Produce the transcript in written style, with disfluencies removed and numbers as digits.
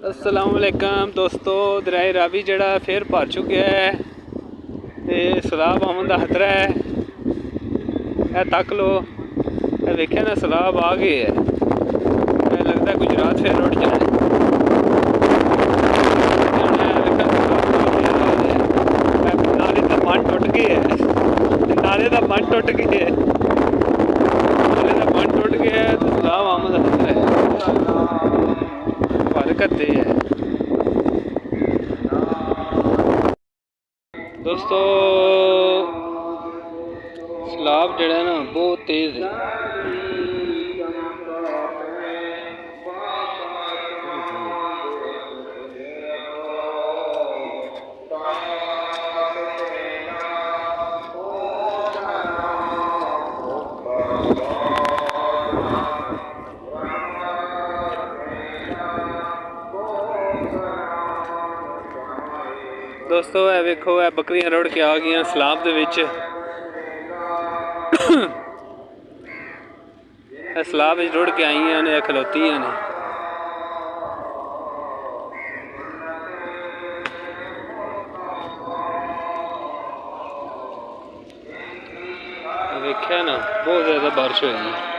अस्सलाम वालेकुम दोस्तों, दरिया रावी जड़ा फिर भर चुका है ते सैलाब आवन दा खतरा है। तक लो, वेख्या ना सैलाब आ गए है। लगता है गुजरात फिर रुड़ जाना। नाले का बंद टुट गया है, नाले का बंद टुट गया है, नाले का बंद टुट गया है तो सैलाब आवन दा खतरा है। करते हैं दोस्तों, सैलाब जड़ा ना बहुत तेज है। दोस्तों है वेखो, है बकरियां रुड़ के आ गई सैलाब दे विच। सैलाब विच रुड़ के आईयां ने, खलोतियां ने। वेख्या ना बहुत ज़्यादा बारिश हुई।